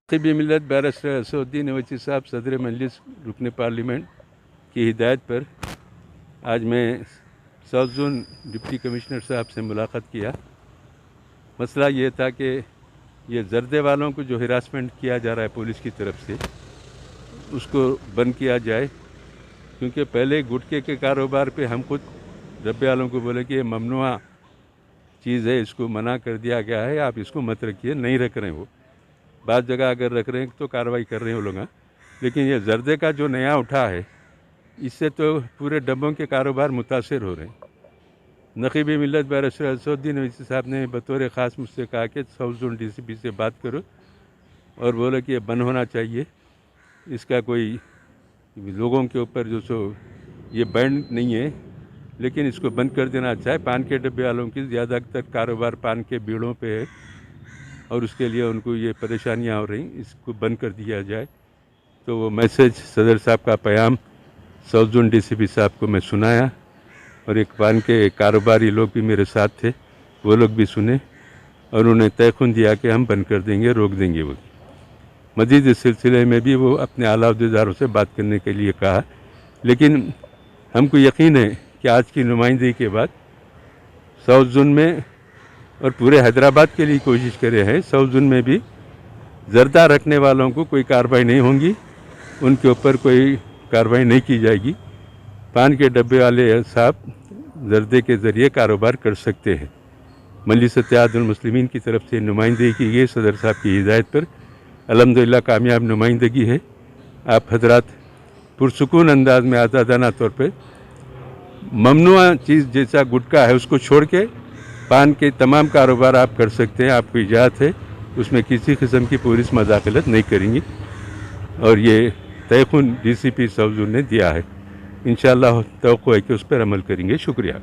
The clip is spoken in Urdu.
ناقب ملت بیرسٹر اسدالدین اویسی صاحب صدر مجلس رکن پارلیمنٹ کی ہدایت پر آج میں ساؤتھ زون ڈپٹی کمشنر صاحب سے ملاقات کیا۔ مسئلہ یہ تھا کہ یہ زردے والوں کو جو ہراسمنٹ کیا جا رہا ہے پولیس کی طرف سے اس کو بند کیا جائے، کیونکہ پہلے گٹکے کے کاروبار پہ ہم خود ڈبے والوں کو بولے کہ یہ ممنوع چیز ہے، اس کو منع کر دیا گیا ہے، آپ اس کو مت رکھیے، نہیں رکھ رہے ہیں۔ وہ بعض جگہ اگر رکھ رہے ہیں تو کارروائی کر رہے ہیں وہ لوگ، لیکن یہ زردے کا جو نیا اٹھا ہے اس سے تو پورے ڈبوں کے کاروبار متاثر ہو رہے ہیں۔ نقیب ملت بیرسٹر اسدالدین اویسی صاحب نے بطور خاص مجھ سے کہا کہ ساؤتھ زون ڈی سی پی سے بات کرو اور بولے کہ یہ بند ہونا چاہیے، اس کا کوئی لوگوں کے اوپر جو سو یہ بینڈ نہیں ہے، لیکن اس کو بند کر دینا چاہے۔ پان کے ڈبے والوں کی زیادہ تر کاروبار پان کے بیڑوں پہ ہے اور اس کے لیے ان کو یہ پریشانیاں ہو رہی، اس کو بند کر دیا جائے۔ تو وہ میسج صدر صاحب کا پیام ساؤتھ زون ڈی سی پی صاحب کو میں سنایا، اور ایک پان کے کاروباری لوگ بھی میرے ساتھ تھے، وہ لوگ بھی سنے اور انہیں تیقن دیا کہ ہم بند کر دیں گے، روک دیں گے۔ وہ مزید اس سلسلے میں بھی وہ اپنے اعلیٰ عہدیداروں سے بات کرنے کے لیے کہا، لیکن ہم کو یقین ہے کہ آج کی نمائندگی کے بعد ساؤتھ زون میں اور پورے حیدرآباد کے لیے کوشش کرے ہیں، ساؤتھ زون میں بھی زردہ رکھنے والوں کو کوئی کارروائی نہیں ہوں گی، ان کے اوپر کوئی کارروائی نہیں کی جائے گی۔ پان کے ڈبے والے صاحب زردے کے ذریعے کاروبار کر سکتے ہیں۔ مجلس اتحاد المسلمین کی طرف سے نمائندگی کی گئی صدر صاحب کی ہدایت پر، الحمدللہ کامیاب نمائندگی ہے۔ آپ حضرات پرسکون انداز میں آزادانہ طور پہ ممنوع چیز جیسا گٹکا ہے اس کو چھوڑ کے پان کے تمام کاروبار آپ کر سکتے ہیں، آپ کو اجازت ہے، اس میں کسی قسم کی پولیس مداخلت نہیں کریں گی، اور یہ تیقن ڈی سی پی ساؤتھ زون نے دیا ہے۔ انشاءاللہ توقع ہے کہ اس پر عمل کریں گے۔ شکریہ۔